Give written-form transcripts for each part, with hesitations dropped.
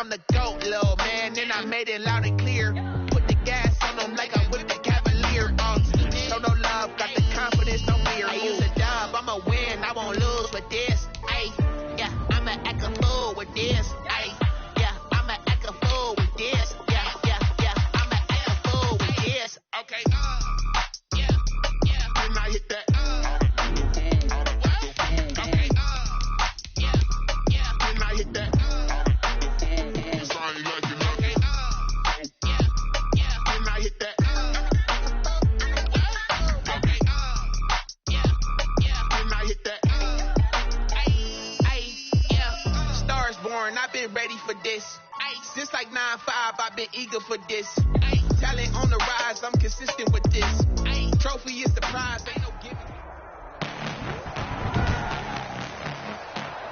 I'm the GOAT, little man, and I made it loud and clear. Put the gas on them like I whipped the Cavalier. Show no love, got the confidence, no fear. I use a dub, I'ma win, I won't lose with this. Ay, yeah, I'ma act a fool with this. Ay, yeah, I'ma act a fool with this. Yeah, I'ma act a fool with this. Okay, yeah, and I hit that. Okay, yeah, and I hit that. I've been ready for this. Since like 9-5, I've been eager for this. Talent on the rise, I'm consistent with this. Trophy is the prize, ain't no giving.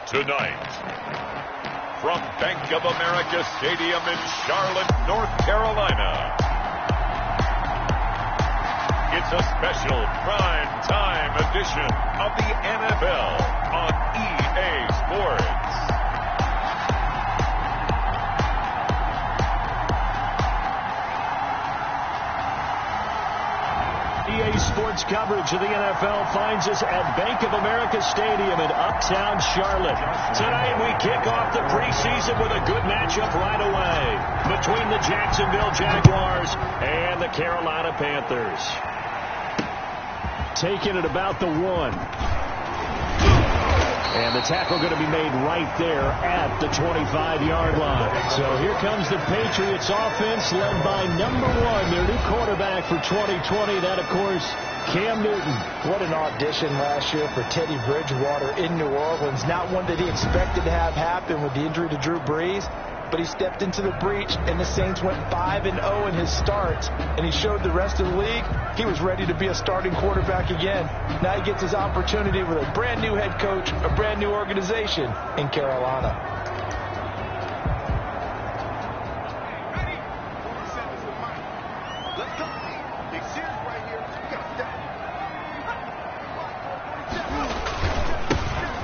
Tonight, from Bank of America Stadium in Charlotte, North Carolina, it's a special prime time edition of the NFL on EA Sports. EA Sports coverage of the NFL finds us at Bank of America Stadium in Uptown Charlotte. Tonight we kick off the preseason with a good matchup right away between the Jacksonville Jaguars and the Carolina Panthers. Taking it about the 1. And the tackle going to be made right there at the 25-yard line. So here comes the Patriots offense led by number 1, their new quarterback for 2020. That, of course, Cam Newton. What an audition last year for Teddy Bridgewater in New Orleans. Not one that he expected to have happen with the injury to Drew Brees. But he stepped into the breach, and the Saints went 5-0 in his starts, and he showed the rest of the league he was ready to be a starting quarterback again. Now he gets his opportunity with a brand new head coach, a brand new organization in Carolina.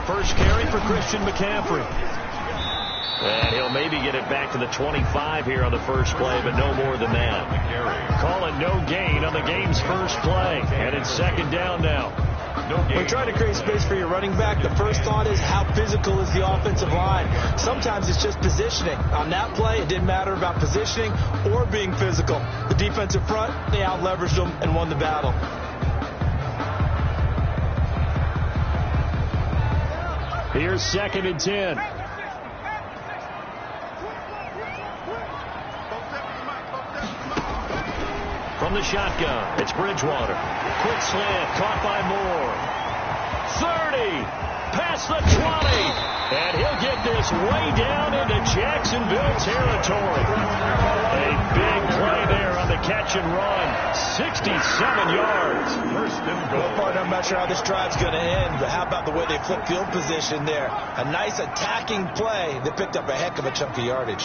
First carry for Christian McCaffrey. And he'll maybe get it back to the 25 here on the first play, but no more than that. Call it no gain on the game's first play. And it's second down now. When trying to create space for your running back, the first thought is how physical is the offensive line. Sometimes it's just positioning. On that play, it didn't matter about positioning or being physical. The defensive front, they out-leveraged them and won the battle. Here's 2nd and 10. From the shotgun, it's Bridgewater. Quick slant, caught by Moore. 30, past the 20, and he'll get this way down into Jacksonville territory. A big play there on the catch and run. 67 yards. First and goal. Well, partner, I'm not sure how this drive's going to end, but how about the way they flipped field position there? A nice attacking play that picked up a heck of a chunk of yardage.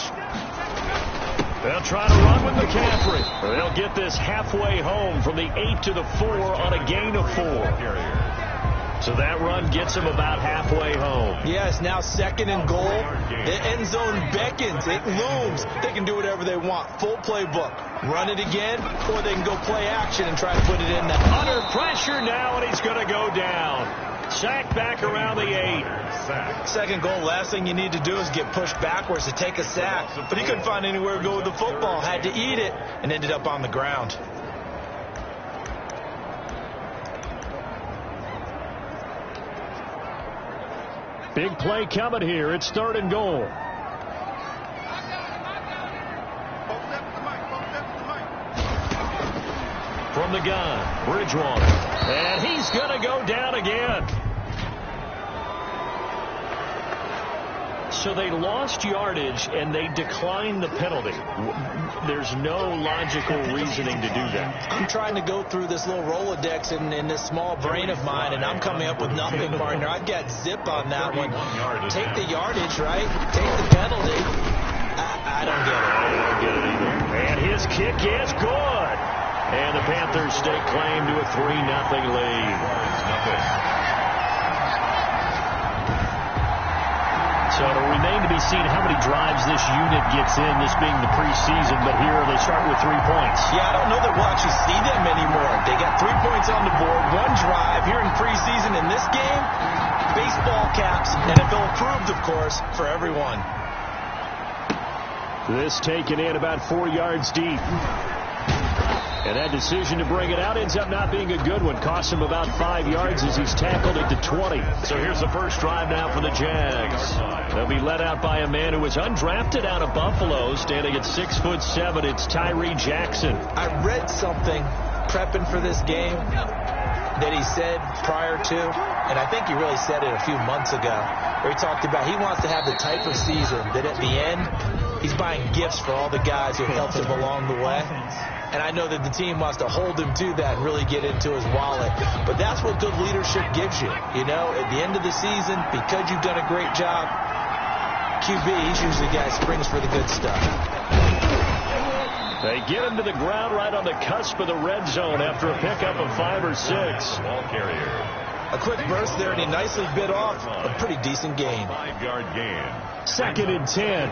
They'll try to run with McCaffrey. They'll get this halfway home from the 8 to the 4 on a gain of 4. So that run gets them about halfway home. Yes, now 2nd and goal. The end zone beckons. It looms. They can do whatever they want. Full playbook. Run it again, or they can go play action and try to put it in there. Under pressure now, and he's going to go down. Sacked back around the 8. 2nd goal, last thing you need to do is get pushed backwards to take a sack. But he couldn't find anywhere to go with the football. Had to eat it and ended up on the ground. Big play coming here. It's 3rd and goal. From the gun, Bridgewater. And he's going to go down again. So they lost yardage, and they declined the penalty. There's no logical reasoning to do that. I'm trying to go through this little Rolodex in this small brain of mine, and I'm coming up with nothing, partner. I've got zip on that one. Take the yardage, right? Take the penalty. I don't get it. I don't get it either. And his kick is good. And the Panthers stake claim to a 3-0 lead. So it'll remain to be seen how many drives this unit gets in, this being the preseason. But here they start with 3 points. Yeah, I don't know that we'll actually see them anymore. They got 3 points on the board, 1 drive here in preseason. In this game, baseball caps, NFL approved, of course, for everyone. This taken in about 4 yards deep. And that decision to bring it out ends up not being a good one. Costs him about 5 yards as he's tackled it to 20. So here's the first drive now for the Jags. They'll be led out by a man who was undrafted out of Buffalo, standing at 6'7". It's Tyree Jackson. I read something prepping for this game that he said prior to, and I think he really said it a few months ago, where he talked about he wants to have the type of season that at the end, he's buying gifts for all the guys who helped him along the way. And I know that the team wants to hold him to that and really get into his wallet. But that's what good leadership gives you. You know, at the end of the season, because you've done a great job, QB, he's usually the guy who springs for the good stuff. They get him to the ground right on the cusp of the red zone after a pickup of 5 or 6. Ball carrier. A quick burst there, and he nicely bit off a pretty decent gain. 5-yard gain. 2nd and 10.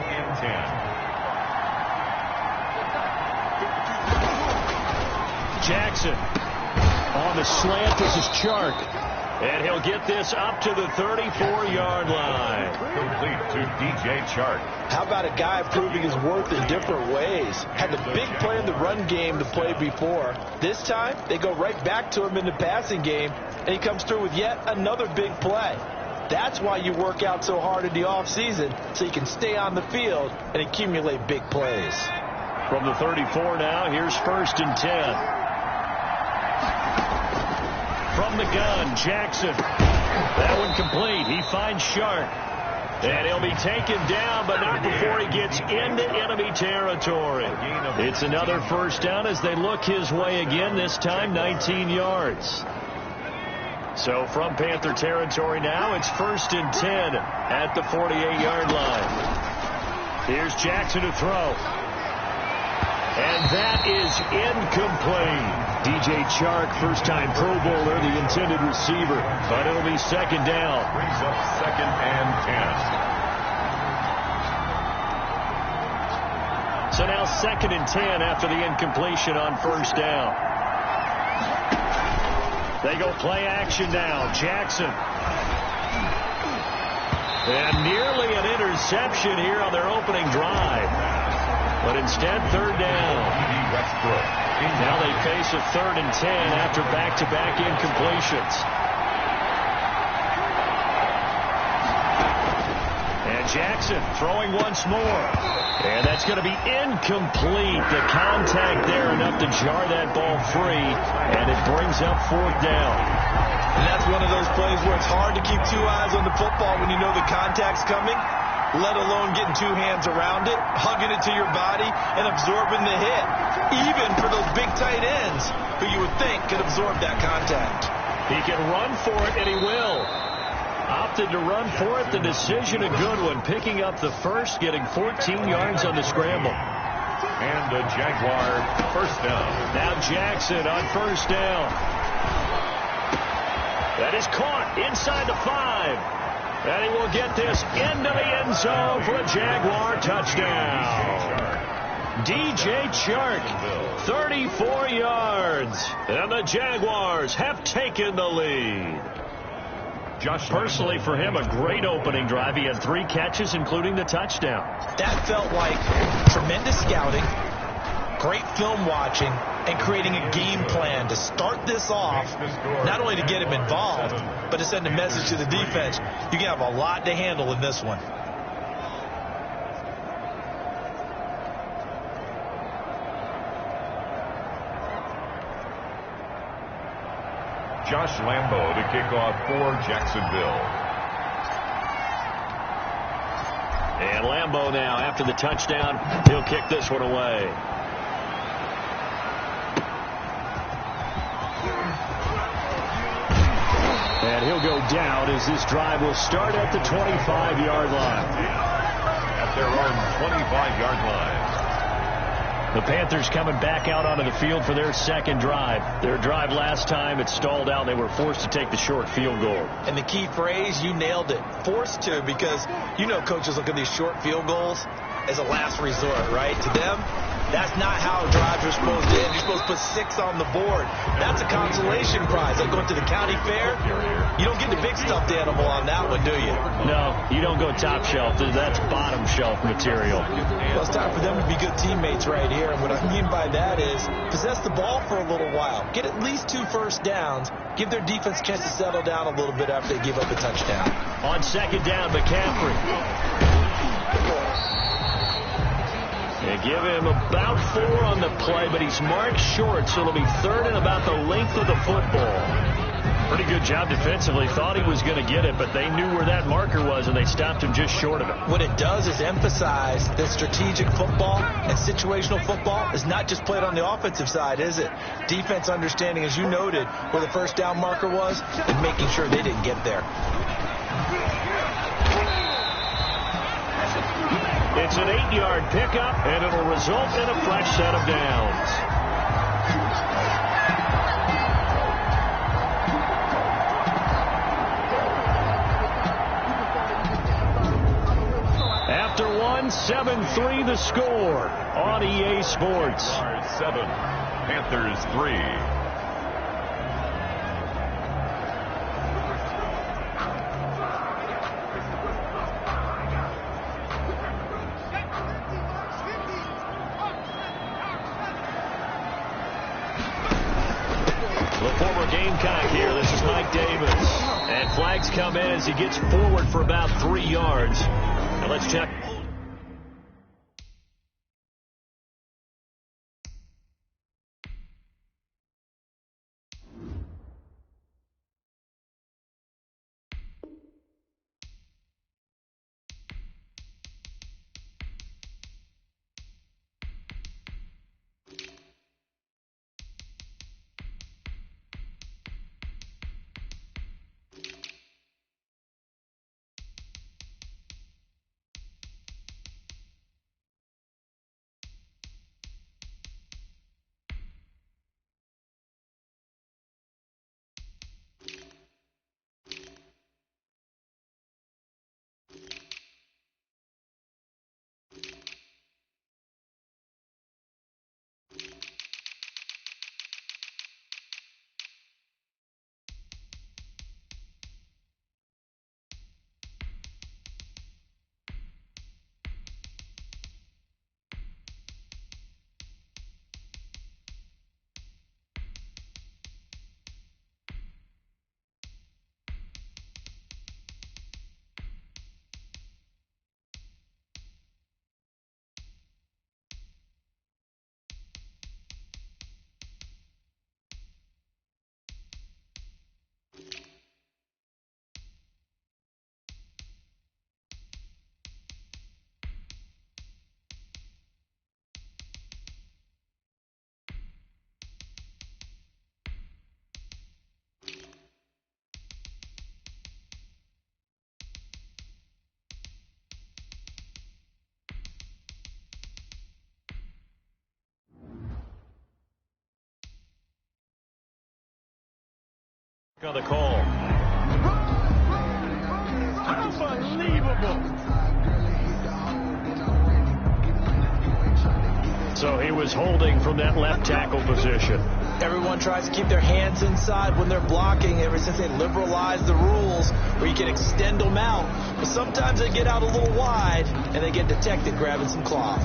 Jackson on the slant. This is Chark. And he'll get this up to the 34-yard line. Complete to DJ Chark. How about a guy proving his worth in different ways? Had the big play in the run game to play before. This time, they go right back to him in the passing game, and he comes through with yet another big play. That's why you work out so hard in the offseason, so you can stay on the field and accumulate big plays. From the 34 now, here's 1st and 10. From the gun, Jackson. That one complete. He finds Shark. And he'll be taken down, but not before he gets into enemy territory. It's another first down as they look his way again, this time 19 yards. So from Panther territory now, it's 1st and 10 at the 48-yard line. Here's Jackson to throw. And that is incomplete. DJ Chark, first-time Pro Bowler, the intended receiver. But it'll be 2nd down. Brings up 2nd and 10. So now 2nd and 10 after the incompletion on 1st down. They go play action now. Jackson. And nearly an interception here on their opening drive. But instead, 3rd down. Now they face a 3rd and 10 after back-to-back incompletions. And Jackson throwing once more. And that's going to be incomplete. The contact there enough to jar that ball free. And it brings up 4th down. And that's one of those plays where it's hard to keep 2 eyes on the football when you know the contact's coming, let alone getting 2 hands around it, hugging it to your body, and absorbing the hit. Even for those big tight ends who you would think could absorb that contact. He can run for it, and he will. Opted to run for it. The decision a good one. Picking up the first, getting 14 yards on the scramble. And a Jaguar 1st down. Now Jackson on 1st down. That is caught inside the 5. And he will get this into the end zone for a Jaguar touchdown. DJ Chark, 34 yards. And the Jaguars have taken the lead. Personally, for him, a great opening drive. He had 3 catches, including the touchdown. That felt like tremendous scouting, great film watching, and creating a game plan to start this off, not only to get him involved, but to send a message to the defense. You can have a lot to handle in this one. Josh Lambo to kick off for Jacksonville. And Lambo now, after the touchdown, he'll kick this one away. And he'll go down as this drive will start at the 25-yard line. At their own 25-yard line. The Panthers coming back out onto the field for their second drive. Their drive last time, it stalled out. They were forced to take the short field goal. And the key phrase, you nailed it, forced to, because you know coaches look at these short field goals as a last resort, right? To them, that's not how drives are supposed to end. You're supposed to put 6 on the board. That's a consolation prize. Like going to the county fair, you don't get the big stuffed animal on that one, do you? No, you don't go top shelf. That's bottom shelf material. Well, it's time for them to be good teammates right here. And what I mean by that is possess the ball for a little while. Get at least 2 first downs. Give their defense a chance to settle down a little bit after they give up a touchdown. On second down, McCaffrey. They give him about 4 on the play, but he's marked short, so it'll be 3rd and about the length of the football. Pretty good job defensively. Thought he was going to get it, but they knew where that marker was, and they stopped him just short of it. What it does is emphasize that strategic football and situational football is not just played on the offensive side, is it? Defense understanding, as you noted, where the first down marker was and making sure they didn't get there. It's an 8-yard pickup, and it'll result in a fresh set of downs. After 7-3 the score on EA Sports. 7, Panthers 3. Gamecock here. This is Mike Davis. And flags come in as he gets forward for about 3 yards. Now let's check. On the call. Unbelievable. So he was holding from that left tackle position. Everyone tries to keep their hands inside when they're blocking ever since they liberalized the rules where you can extend them out. But sometimes they get out a little wide and they get detected grabbing some cloth.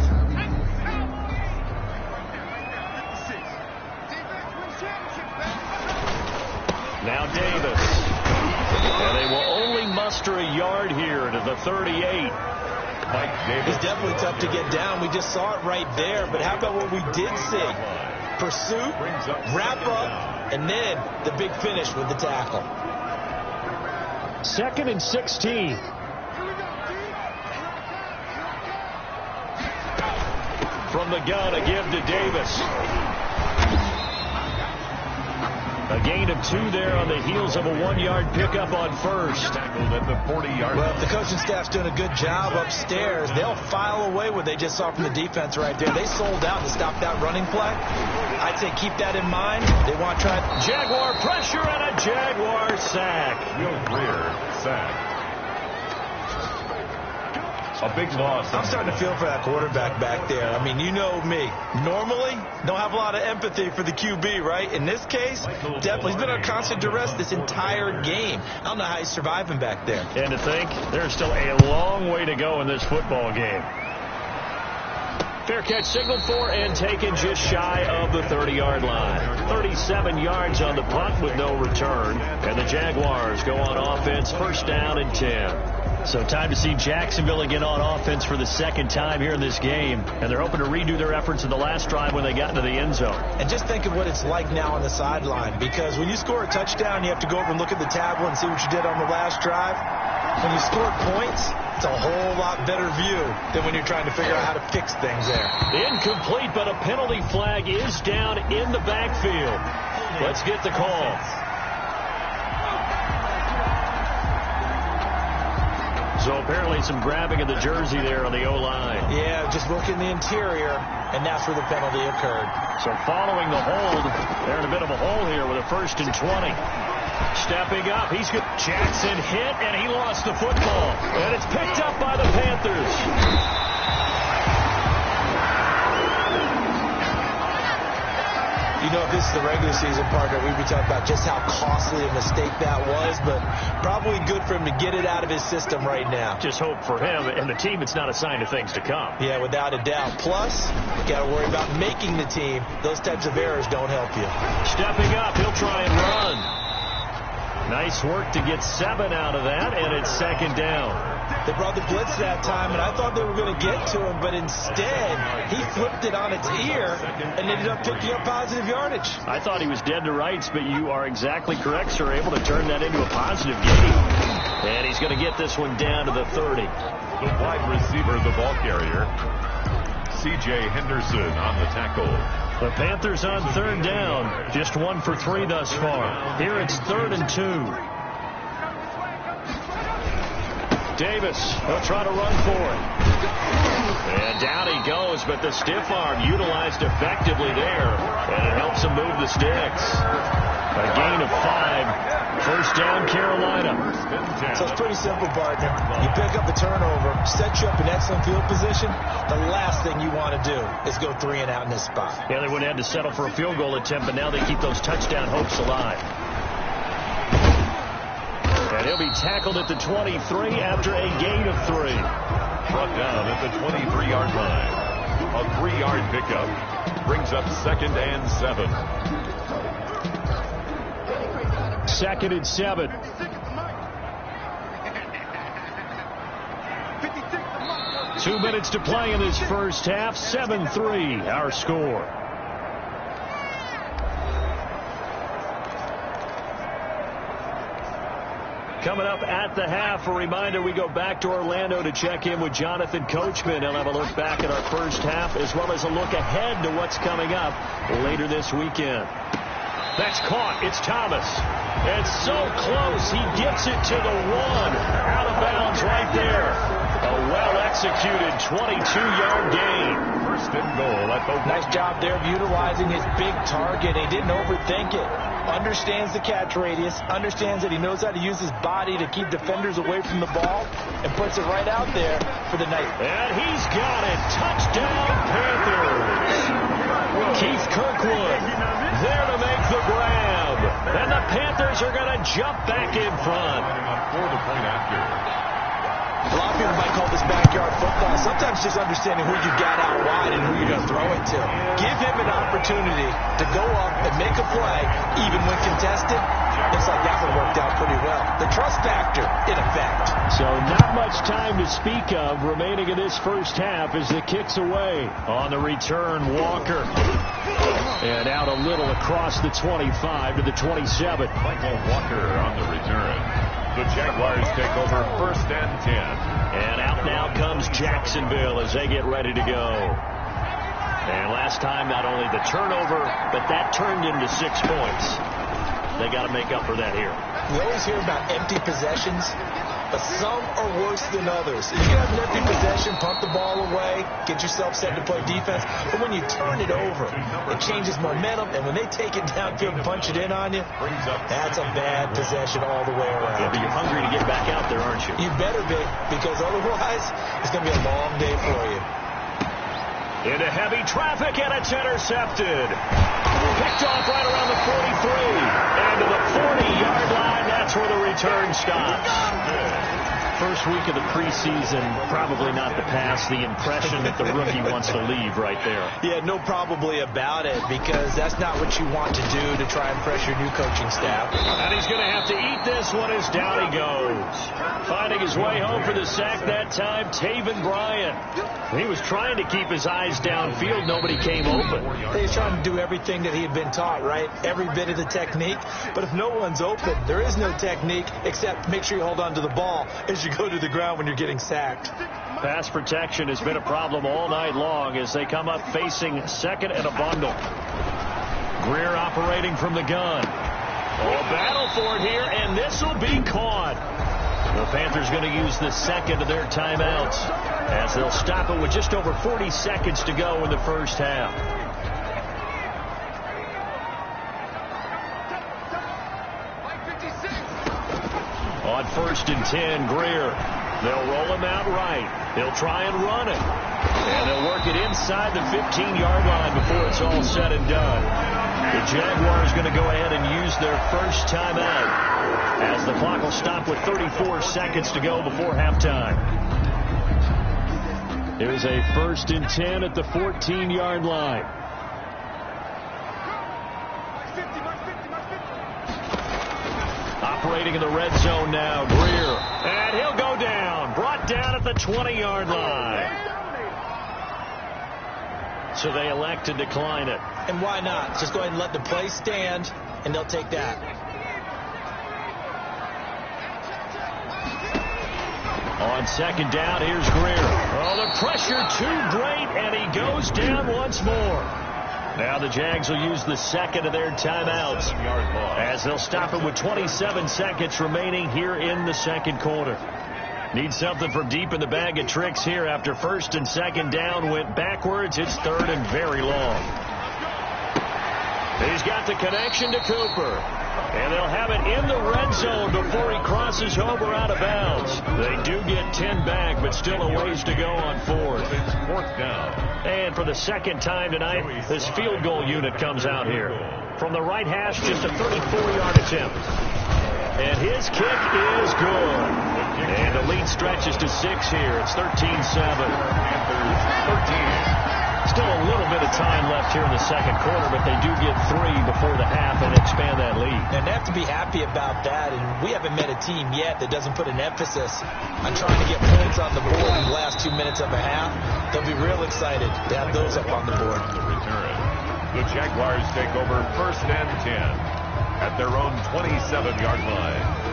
Now Davis. And they will only muster a yard here to the 38. He's definitely tough to get down. We just saw it right there. But how about what we did see? Pursuit, wrap up, and then the big finish with the tackle. 2nd and 16. From the gun, a give to Davis. A gain of 2 there on the heels of a 1-yard pickup on first. Tackled at the 40-yard line. Well, if the coaching staff's doing a good job upstairs, they'll file away what they just saw from the defense right there. They sold out to stop that running play. I'd say keep that in mind. They want to try. Jaguar pressure and a Jaguar sack. Field rear sack. A big loss. I'm starting to feel for that quarterback back there. I mean, you know me. Normally, don't have a lot of empathy for the QB, right? In this case, definitely. He's been under constant duress this entire game. I don't know how he's surviving back there. And to think, there's still a long way to go in this football game. Fair catch signaled for and taken just shy of the 30-yard line. 37 yards on the punt with no return. And the Jaguars go on offense, first down and 10. So time to see Jacksonville again on offense for the second time here in this game. And they're hoping to redo their efforts in the last drive when they got into the end zone. And just think of what it's like now on the sideline. Because when you score a touchdown, you have to go over and look at the tablet and see what you did on the last drive. When you score points, it's a whole lot better view than when you're trying to figure out how to fix things there. Incomplete, but a penalty flag is down in the backfield. Let's get the call. So apparently some grabbing of the jersey there on the O-line. Yeah, just look in the interior, and that's where the penalty occurred. So following the hold, they're in a bit of a hole here with a 1st and 20. Stepping up, he's good. Jackson hit, and he lost the football. And it's picked up by the Panthers. You know, if this is the regular season partner, we'd be talking about just how costly a mistake that was, but probably good for him to get it out of his system right now. Just hope for him and the team it's not a sign of things to come. Yeah, without a doubt. Plus, you got to worry about making the team. Those types of errors don't help you. Stepping up, he'll try and run. Nice work to get 7 out of that, and it's 2nd down. They brought the blitz that time, and I thought they were going to get to him, but instead, he flipped it on its ear and ended up picking up positive yardage. I thought he was dead to rights, but you are exactly correct, sir. Able to turn that into a positive gain. And he's going to get this one down to the 30. The wide receiver, the ball carrier, C.J. Henderson on the tackle. The Panthers on 3rd down. Just 1 for 3 thus far. Here it's 3rd and 2. Davis, he'll try to run for it. And down he goes, but the stiff arm utilized effectively there. And it helps him move the sticks. A gain of 5. 1st down, Carolina. So it's pretty simple, partner. You pick up the turnover, set you up in excellent field position. The last thing you want to do is go 3 and out in this spot. Yeah, they would have had to settle for a field goal attempt, but now they keep those touchdown hopes alive. And he'll be tackled at the 23 after a gain of 3. Brought down at the 23-yard line. A 3-yard pickup brings up 2nd and 7. 2nd and 7. Two minutes to play in this first half. 7-3, our score. Coming up at the half, a reminder, we go back to Orlando to check in with Jonathan Coachman. He'll have a look back at our first half as well as a look ahead to what's coming up later this weekend. That's caught. It's Thomas. It's so close. He gets it to the 1. Out of bounds right there. A well-executed 22-yard gain. 1st and goal at the... Nice job there of utilizing his big target. He didn't overthink it. Understands the catch radius. Understands that he knows how to use his body to keep defenders away from the ball. And puts it right out there for the night. And he's got it. Touchdown, Panthers. Keith Kirkwood there to make the grab. And the Panthers are going to jump back in front. For the point after. A lot of people might call this backyard football. Sometimes just understanding who you got out wide and who you're going to throw it to. Give him an opportunity to go up and make a play, even when contested. Looks like that one worked out pretty well. The trust factor in effect. So not much time to speak of remaining in this first half as the kick's away. On the return, Walker. And out a little across the 25 to the 27. Michael Walker on the return. The Jaguars take over 1st and 10. And out now comes Jacksonville as they get ready to go. And last time, not only the turnover, but that turned into 6 points. They got to make up for that here. We always hear about empty possessions, but some are worse than others. You can have an empty possession, punt the ball away, get yourself set to play defense, but when you turn it over, it changes momentum, and when they take it downfield and punch it in on you, that's a bad possession all the way around. Yeah, but you're hungry to get back out there, aren't you? You better be, because otherwise, it's going to be a long day for you. Into heavy traffic, and it's intercepted. Picked off right around the 43. And to the 40-yard line, that's where the return stops. First week of the preseason, probably not the pass. The impression that the rookie wants to leave right there. Yeah, no probably about it, because that's not what you want to do to try and press your new coaching staff. And he's going to have to eat this one as down he goes. Finding his way home for the sack that time, Taven Bryan. He was trying to keep his eyes downfield. Nobody came open. He was trying to do everything that he had been taught, right? Every bit of the technique. But if no one's open, there is no technique except make sure you hold on to the ball as you go to the ground when you're getting sacked. Pass protection has been a problem all night long as they come up facing second and a bundle. Greer operating from the gun. Oh, battle for it here, and this will be caught. The Panthers going to use the second of their timeouts as they'll stop it with just over 40 seconds to go in the first half. On 1st and 10, Greer. They'll roll him out right. They'll try and run it. And they'll work it inside the 15-yard line before it's all said and done. The Jaguars going to go ahead and use their first timeout as the clock will stop with 34 seconds to go before halftime. Here's a 1st and 10 at the 14-yard line. Operating in the red zone now, Greer. And he'll go down. Brought down at the 20-yard line. So they elect to decline it. And why not? Just go ahead and let the play stand, and they'll take that. On 2nd down, here's Greer. Oh, the pressure too great, and he goes down once more. Now the Jags will use the second of their timeouts as they'll stop it with 27 seconds remaining here in the second quarter. Need something from deep in the bag of tricks here after 1st and 2nd down went backwards. It's 3rd and very long. He's got the connection to Cooper. And they'll have it in the red zone before he crosses over out of bounds. They do get 10 back, but still a ways to go on 4th. It's 4th down. And for the second time tonight, this field goal unit comes out here. From the right hash, just a 34-yard attempt. And his kick is good. And the lead stretches to 6 here. It's 13-7. Panthers 13. Still a little bit of time left here in the second quarter, but they do get 3 before the half and expand that lead. And they have to be happy about that. And we haven't met a team yet that doesn't put an emphasis on trying to get points on the board in the last 2 minutes of a half. They'll be real excited to have those up on the board. The Jaguars take over 1st and 10 at their own 27-yard line.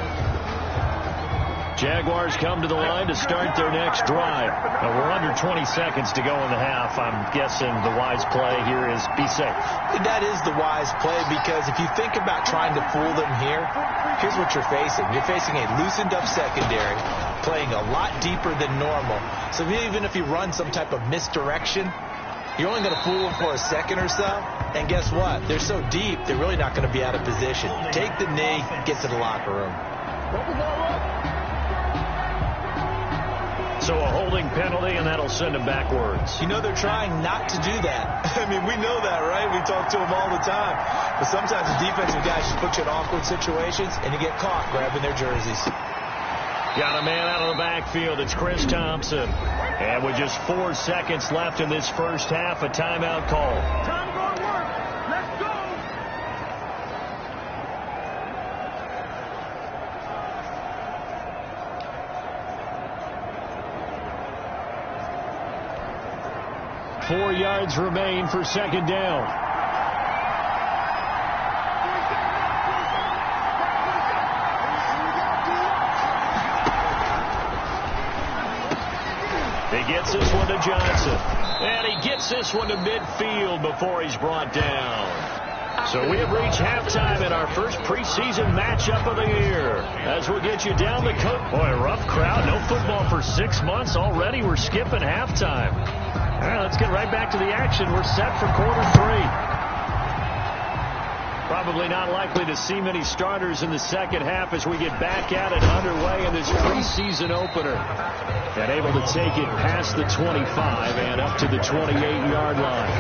Jaguars come to the line to start their next drive. Now we're under 20 seconds to go in the half. I'm guessing the wise play here is be safe. That is the wise play, because if you think about trying to fool them here, here's what you're facing. You're facing a loosened up secondary, playing a lot deeper than normal. So even if you run some type of misdirection, you're only going to fool them for a second or so. And guess what? They're so deep, they're really not going to be out of position. Take the knee, get to the locker room. So a holding penalty, and that'll send him backwards. You know, they're trying not to do that. I mean, we know that, right? We talk to them all the time. But sometimes the defensive guys just put you in awkward situations, and you get caught grabbing their jerseys. Got a man out of the backfield. It's Chris Thompson. And with just 4 seconds left in this first half, a timeout call. Time to go to work. Let's go. 4 yards remain for 2nd down. He gets this one to Johnson. And he gets this one to midfield before he's brought down. So we have reached halftime in our first preseason matchup of the year. As we'll get you down the court. Boy, rough crowd. No football for 6 months. Already we're skipping halftime. All right, let's get right back to the action. We're set for quarter 3. Probably not likely to see many starters in the second half as we get back at it underway in this preseason opener. And able to take it past the 25 and up to the 28-yard line.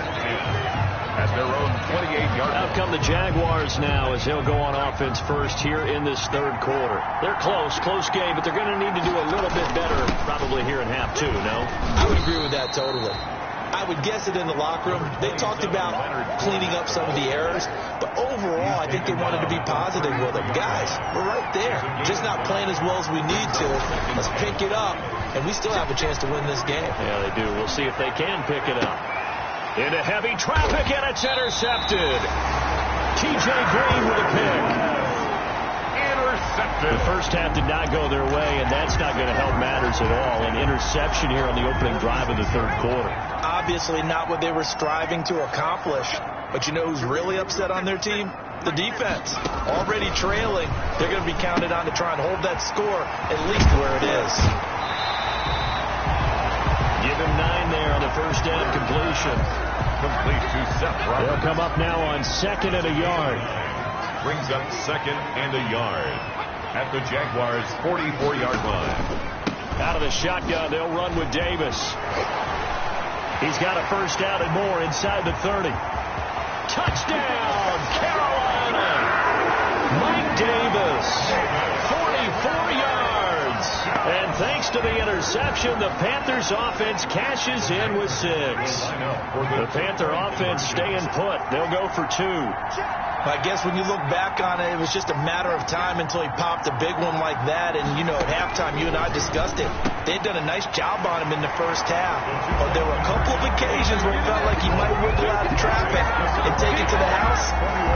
At their own 28-yard line. Out come the Jaguars now as they'll go on offense first here in this third quarter. They're close game, but they're going to need to do a little bit better probably here in half 2, no? I would agree with that totally. I would guess it in the locker room. They talked about cleaning up some of the errors, but overall, I think they wanted to be positive with them. Guys, we're right there. Just not playing as well as we need to. Let's pick it up, and we still have a chance to win this game. Yeah, they do. We'll see if they can pick it up. Into heavy traffic, and it's intercepted. T.J. Green with a pick. Intercepted. The first half did not go their way, and that's not going to help matters at all. An interception here on the opening drive of the third quarter. Obviously not what they were striving to accomplish. But you know who's really upset on their team? The defense. Already trailing. They're going to be counted on to try and hold that score at least where it is. Give him 9 there on the first down completion. Complete to Seth Roberts. They'll come up now on 2nd and a yard. Brings up 2nd and a yard at the Jaguars' 44-yard line. Out of the shotgun, they'll run with Davis. He's got a first down and more inside the 30. Touchdown, Carolina! Mike Davis, 44 yards. And thanks to the interception, the Panthers offense cashes in with 6. The Panther offense staying put. They'll go for 2. I guess when you look back on it, it was just a matter of time until he popped a big one like that. And, you know, at halftime, you and I discussed it. They'd done a nice job on him in the first half. But there were a couple of occasions where it felt like he might wiggle out of traffic and take it to the house.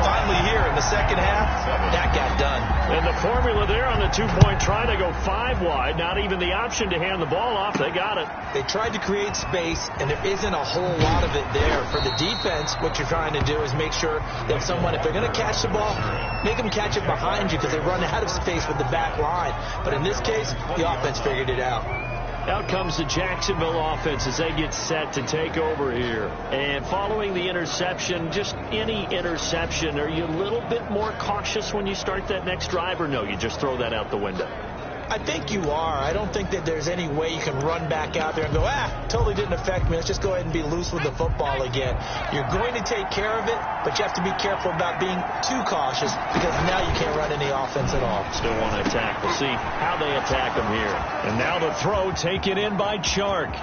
Finally here in the second half, that got done. And the formula there on the 2-point try to go 5 wide. Not even the option to hand the ball off. They got it. They tried to create space, and there isn't a whole lot of it there. For the defense, what you're trying to do is make sure that someone, if they're going to catch the ball, make them catch it behind you because they run out of space with the back line. But in this case, the offense figured it out. Out comes the Jacksonville offense as they get set to take over here. And following the interception, just any interception, are you a little bit more cautious when you start that next drive, or no, you just throw that out the window? I think you are. I don't think that there's any way you can run back out there and go, totally didn't affect me. Let's just go ahead and be loose with the football again. You're going to take care of it, but you have to be careful about being too cautious because now you can't run any offense at all. Still want to attack. We'll see how they attack them here. And now the throw taken in by Chark.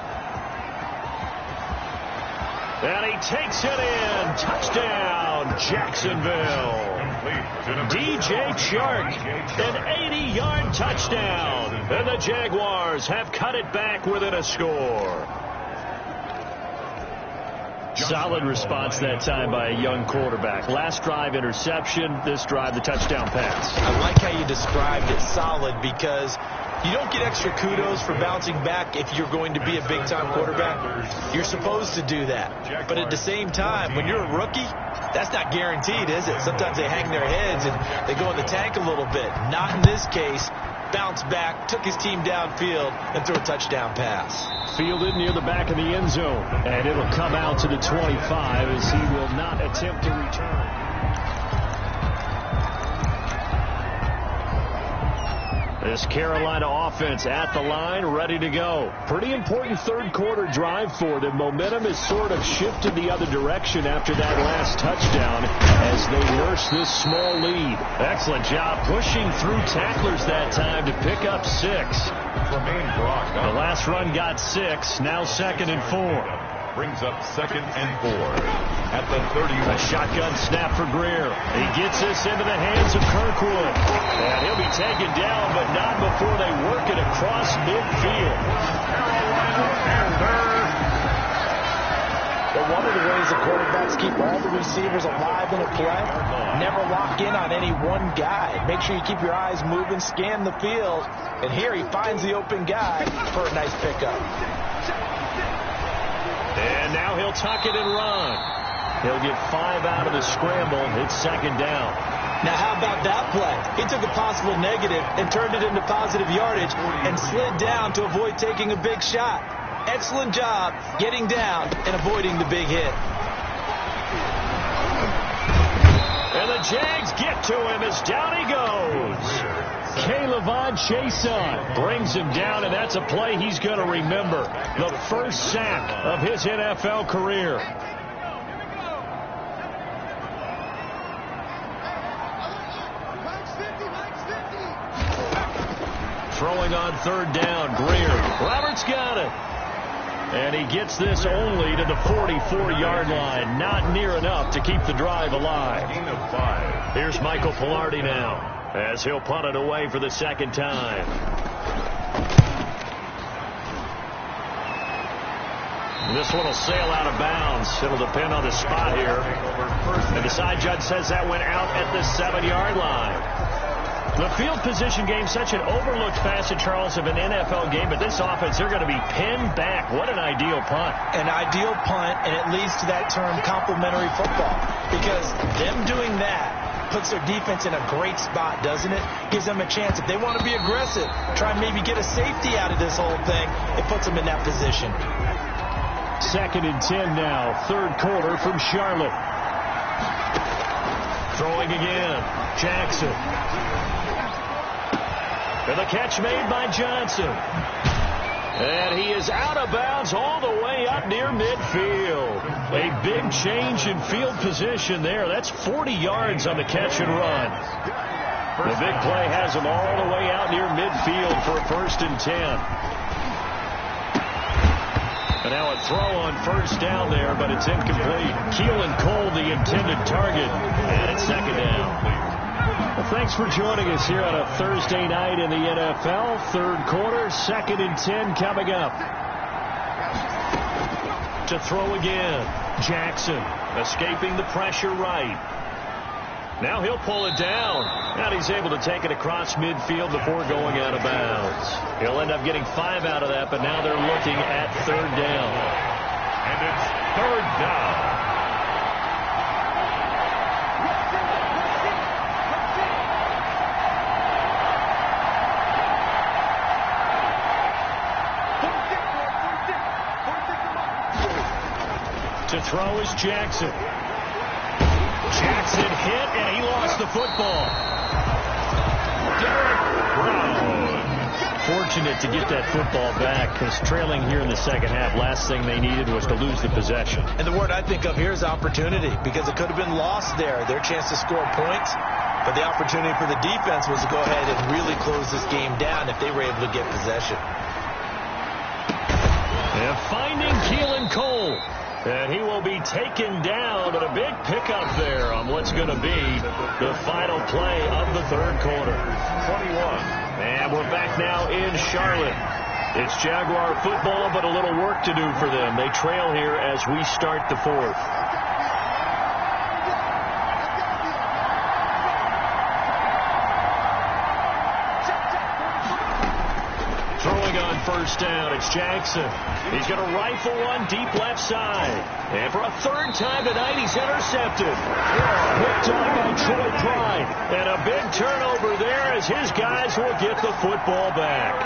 And he takes it in. Touchdown, Jacksonville. DJ Chark, an 80-yard touchdown. And the Jaguars have cut it back within a score. Solid response that time by a young quarterback. Last drive, interception. This drive, the touchdown pass. I like how you described it, solid, because you don't get extra kudos for bouncing back if you're going to be a big-time quarterback. You're supposed to do that. But at the same time, when you're a rookie, that's not guaranteed, is it? Sometimes they hang their heads and they go in the tank a little bit. Not in this case. Bounced back, took his team downfield, and threw a touchdown pass. Fielded near the back of the end zone. And it'll come out to the 25 as he will not attempt to return. This Carolina offense at the line, ready to go. Pretty important third quarter drive for them. Momentum has sort of shifted the other direction after that last touchdown as they nurse this small lead. Excellent job pushing through tacklers that time to pick up 6. The last run got 6, now 2nd and 4. Brings up 2nd and 4 at the 30. A shotgun snap for Greer. He gets this into the hands of Kirkwood. And he'll be taken down, but not before they work it across midfield. But one of the ways the quarterbacks keep all the receivers alive in a play, never lock in on any one guy. Make sure you keep your eyes moving, scan the field. And here he finds the open guy for a nice pickup. And now he'll tuck it and run. He'll get 5 out of the scramble. It's second down. Now, how about that play? He took a possible negative and turned it into positive yardage and slid down to avoid taking a big shot. Excellent job getting down and avoiding the big hit. And the Jags get to him as down he goes. K'Lavon Chaisson brings him down, and that's a play he's going to remember. The first sack of his NFL career. Throwing on third down, Greer. Roberts got it. And he gets this only to the 44-yard line. Not near enough to keep the drive alive. Here's Michael Pilardi now, as he'll punt it away for the second time. This one will sail out of bounds. It'll depend on the spot here. And the side judge says that went out at the 7-yard line. The field position game, such an overlooked facet, Charles, of an NFL game, but this offense, they're going to be pinned back. What an ideal punt. An ideal punt, and it leads to that term complementary football, because them doing that puts their defense in a great spot, doesn't it? Gives them a chance. If they want to be aggressive, try and maybe get a safety out of this whole thing, it puts them in that position. 2nd and 10 now, third quarter from Charlotte. Throwing again, Jackson. And the catch made by Johnson. And he is out of bounds all the way up near midfield. A big change in field position there. That's 40 yards on the catch and run. The big play has him all the way out near midfield for a 1st and 10. And now a throw on first down there, but it's incomplete. Keelan Cole, the intended target. And it's second down. Well, thanks for joining us here on a Thursday night in the NFL. Third quarter, 2nd and 10 coming up. To throw again, Jackson escaping the pressure right. Now he'll pull it down. And he's able to take it across midfield before going out of bounds. He'll end up getting 5 out of that, but now they're looking at third down. And it's third down. To throw is Jackson. Jackson hit, and he lost the football. Derek Brown. Fortunate to get that football back, because trailing here in the second half, last thing they needed was to lose the possession. And the word I think of here is opportunity, because it could have been lost there. Their chance to score points, but the opportunity for the defense was to go ahead and really close this game down if they were able to get possession. And finding Keelan Cole. And he will be taken down, but a big pickup there on what's going to be the final play of the third quarter. 21. And we're back now in Charlotte. It's Jaguar football, but a little work to do for them. They trail here as we start the fourth. First down, it's Jackson. He's going to rifle one deep left side. And for a third time tonight, he's intercepted. Picked off by Troy Pride. And a big turnover there as his guys will get the football back.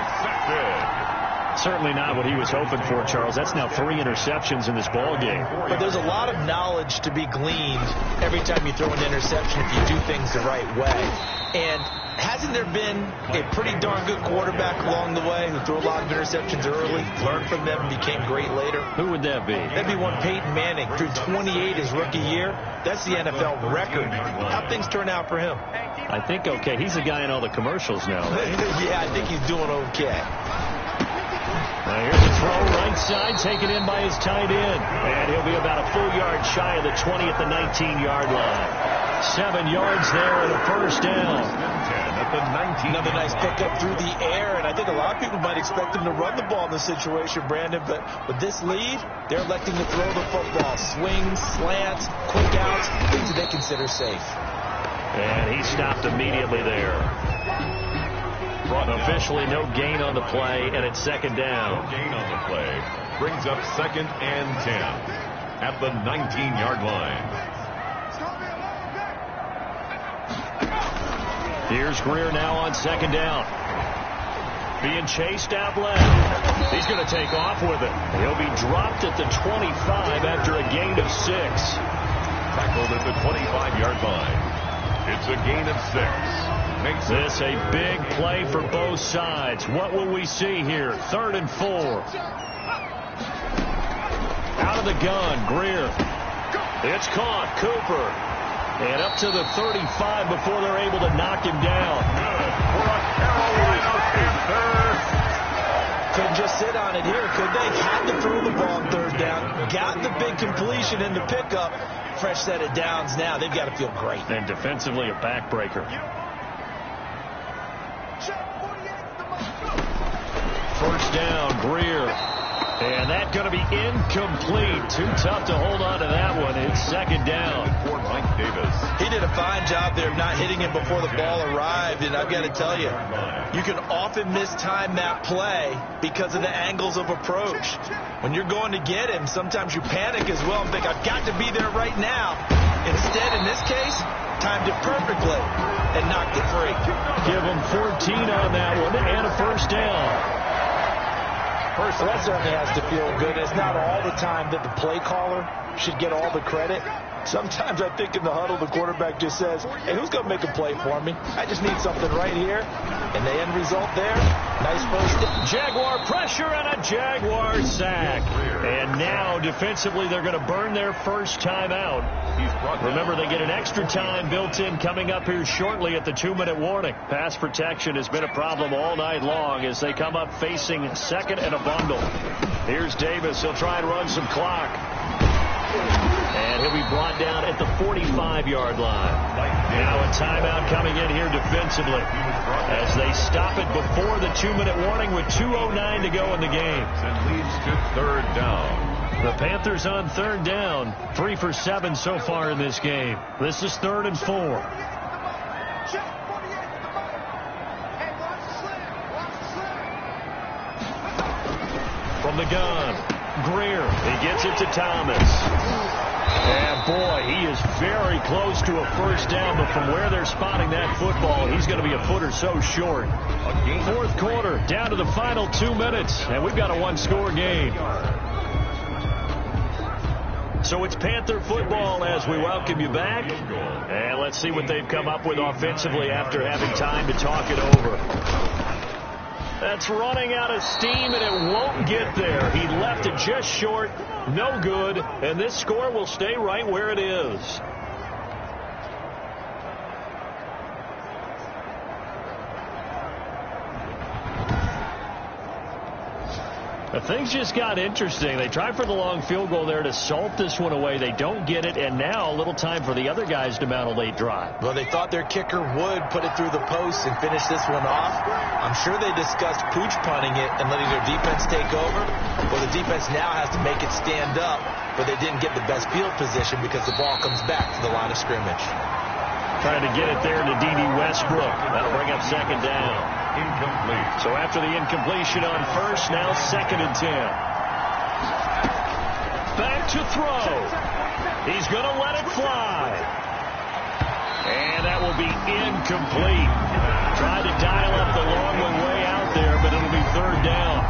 Certainly not what he was hoping for, Charles. That's now 3 interceptions in this ball game. But there's a lot of knowledge to be gleaned every time you throw an interception if you do things the right way. And hasn't there been a pretty darn good quarterback along the way who threw a lot of interceptions early, learned from them, and became great later? Who would that be? That'd be one Peyton Manning. Threw 28 his rookie year. That's the NFL record. How'd things turn out for him? I think okay. He's the guy in all the commercials now. Yeah, I think he's doing okay. Now here's a throw right side, taken in by his tight end. And he'll be about a full yard shy of the 20 at the 19-yard line. 7 yards there and a first down. At the 19. Another nice pickup through the air, and I think a lot of people might expect him to run the ball in this situation, Brandon, but with this lead, they're electing to throw the football. Swings, slants, quick outs, things that they consider safe. And he stopped immediately there. Officially no gain on the play, and it's second down. No gain on the play. Brings up 2nd and 10. at the 19-yard line. Here's Greer now on second down. Being chased out left. He's going to take off with it. He'll be dropped at the 25 after a gain of 6. Tackled at the 25-yard line. It's a gain of 6. Makes this a big play for both sides. What will we see here? 3rd and 4. Out of the gun, Greer. It's caught. Cooper. And up to the 35 before they're able to knock him down. Good for a Carolina Panthers. Couldn't just sit on it here, could they? Had to throw the ball on 3rd down. Got the big completion in the pickup. Fresh set of downs now. They've got to feel great. And defensively, a backbreaker. First down, Greer. And that's going to be incomplete. Too tough to hold on to that one. It's 2nd down. For Mike Davis. He did a fine job there of not hitting it before the ball arrived. And I've got to tell you, you can often mistime that play because of the angles of approach. When you're going to get him, sometimes you panic as well and think, I've got to be there right now. Instead, in this case, timed it perfectly and knocked it free. Give him 14 on that one and a first down. Well, that certainly has to feel good. It's not all the time that the play caller should get all the credit. Sometimes I think in the huddle, the quarterback just says, hey, who's going to make a play for me? I just need something right here. And the end result there, nice first down. Jaguar pressure and a Jaguar sack. And now defensively, they're going to burn their first time out. Remember, they get an extra time built in coming up here shortly at the 2-minute warning. Pass protection has been a problem all night long as they come up facing 2nd and a bundle. Here's Davis. He'll try and run some clock. And he'll be brought down at the 45-yard line. Now a timeout coming in here defensively as they stop it before the 2-minute warning with 2:09 to go in the game. And leads to 3rd down. The Panthers on 3rd down. 3 for 7 so far in this game. This is 3rd and 4. From the gun, Greer. He gets it to Thomas. And, boy, he is very close to a first down, but from where they're spotting that football, he's going to be a foot or so short. 4th quarter, down to the final 2 minutes, and we've got a 1-score game. So it's Panther football as we welcome you back. And let's see what they've come up with offensively after having time to talk it over. That's running out of steam, and it won't get there. He left it just short. No good. And this score will stay right where it is. Things just got interesting. They tried for the long field goal there to salt this one away. They don't get it, and now a little time for the other guys to mount a late drive. Well, they thought their kicker would put it through the post and finish this one off. I'm sure they discussed pooch punting it and letting their defense take over. Well, the defense now has to make it stand up, but they didn't get the best field position because the ball comes back to the line of scrimmage. Trying to get it there to D.D. Westbrook. That'll bring up 2nd down. Incomplete. So after the incompletion on first, now 2nd and 10. Back to throw. He's going to let it fly. And that will be incomplete. Tried to dial up the long one way out there, but it'll be 3rd down.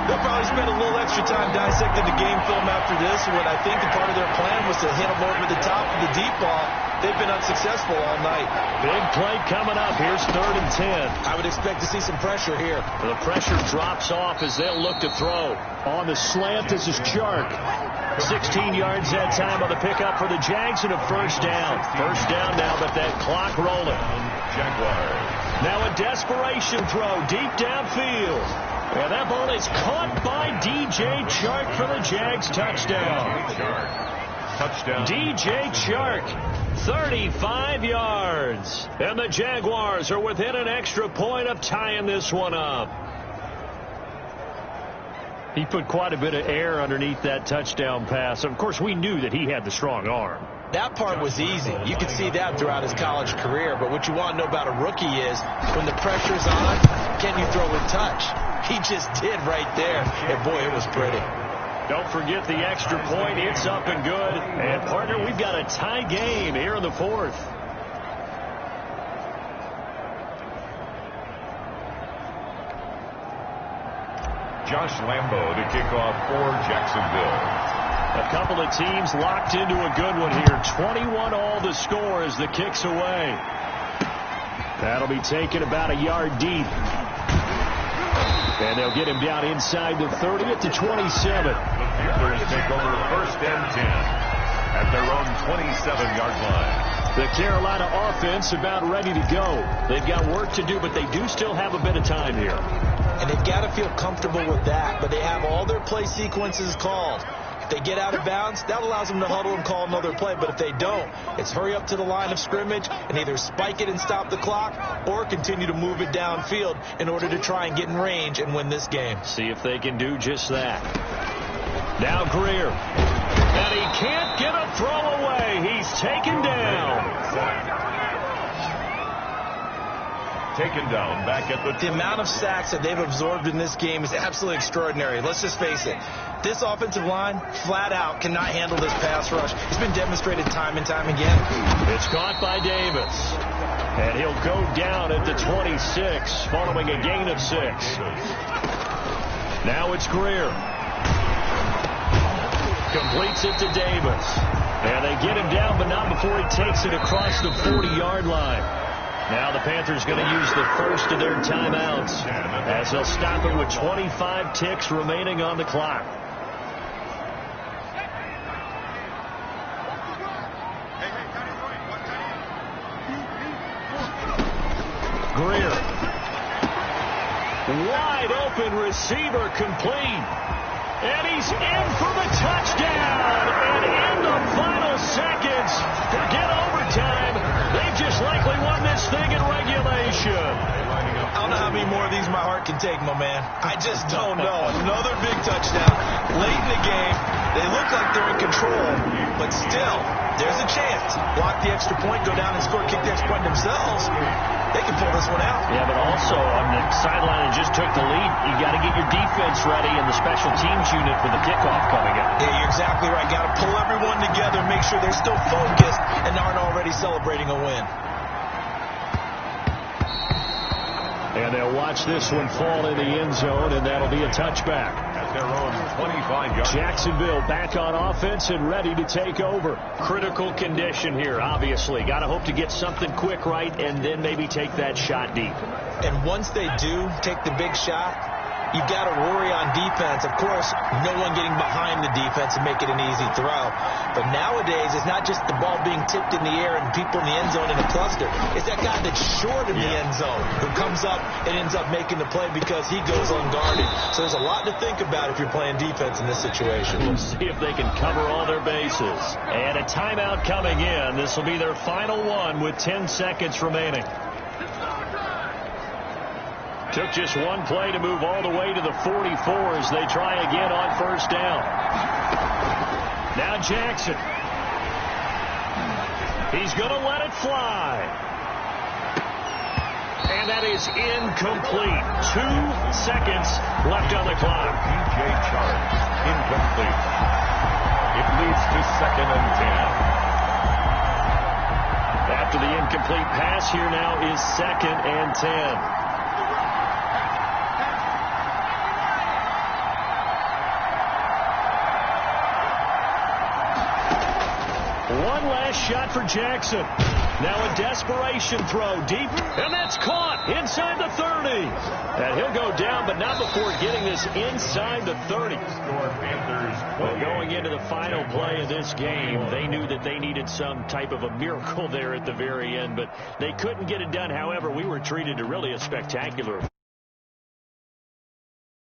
They'll probably spend a little extra time dissecting the game film after this. What I think the part of their plan was to hit them over the top of the deep ball. They've been unsuccessful all night. Big play coming up. Here's 3rd and 10. I would expect to see some pressure here. The pressure drops off as they'll look to throw. On the slant, this is Chark. 16 yards that time on the pickup for the Jags and a first down. First down now, but that clock rolling. Jaguars. Now a desperation throw deep downfield. And that ball is caught by D.J. Chark for the Jags touchdown. Touchdown. D.J. Chark, 35 yards. And the Jaguars are within an extra point of tying this one up. He put quite a bit of air underneath that touchdown pass. Of course, we knew that he had the strong arm. That part was easy. You could see that throughout his college career. But what you want to know about a rookie is when the pressure's on, can you throw with touch? He just did right there. And, boy, it was pretty. Don't forget the extra point. It's up and good. And, partner, we've got a tie game here in the fourth. Josh Lambo to kick off for Jacksonville. A couple of teams locked into a good one here. 21 all to score as the kick's away. That'll be taken about a yard deep. And they'll get him down inside the 30 at the 27. The Panthers take over first and 10 at their own 27-yard line. The Carolina offense about ready to go. They've got work to do, but they do still have a bit of time here. And they've got to feel comfortable with that, but they have all their play sequences called. If they get out of bounds, that allows them to huddle and call another play, but if they don't, it's hurry up to the line of scrimmage and either spike it and stop the clock or continue to move it downfield in order to try and get in range and win this game. See if they can do just that. Now Greer. And he can't get a throw away. He's taken down. Taken down back at the... The amount of sacks that they've absorbed in this game is absolutely extraordinary. Let's just face it. This offensive line, flat out, cannot handle this pass rush. It's been demonstrated time and time again. It's caught by Davis. And he'll go down at the 26, following a gain of 6. Now it's Greer. Completes it to Davis. And they get him down, but not before he takes it across the 40-yard line. Now the Panthers going to use the first of their timeouts as they'll stop it with 25 ticks remaining on the clock. Greer. Wide open receiver complete. And he's in for the touchdown. And in the final seconds, forget overtime. They've just likely won this thing in regulation. I don't know how many more of these my heart can take, my man. I just don't know. Another big touchdown. Late in the game, they look like they're in control, but still, there's a chance. Block the extra point, go down and score, kick the extra point themselves. They can pull this one out. Yeah, but also on the sideline that just took the lead, you got to get your defense ready and the special teams unit for the kickoff coming up. Yeah, you're exactly right. Got to pull everyone together, make sure they're still focused and aren't already celebrating a win. And they'll watch this one fall in the end zone, and that'll be a touchback. At their own 25-yard. Jacksonville back on offense and ready to take over. Critical condition here, obviously. Got to hope to get something quick right and then maybe take that shot deep. And once they do take the big shot, you've got to worry on defense. Of course, no one getting behind the defense and make it an easy throw. But nowadays, it's not just the ball being tipped in the air and people in the end zone in a cluster. It's that guy that's short in the end zone who comes up and ends up making the play because he goes unguarded. So there's a lot to think about if you're playing defense in this situation. We'll see if they can cover all their bases. And a timeout coming in. This will be their final one with 10 seconds remaining. Took just one play to move all the way to the 44 as they try again on first down. Now Jackson. He's going to let it fly. And that is incomplete. 2 seconds left on the clock. DJ Charles, incomplete. It leads to 2nd and 10. After the incomplete pass, here now is 2nd and 10. One last shot for Jackson. Now a desperation throw deep, and that's caught inside the 30. And he'll go down, but not before getting this inside the 30. Well, going into the final play of this game, they knew that they needed some type of a miracle there at the very end, but they couldn't get it done. However, we were treated to really a spectacular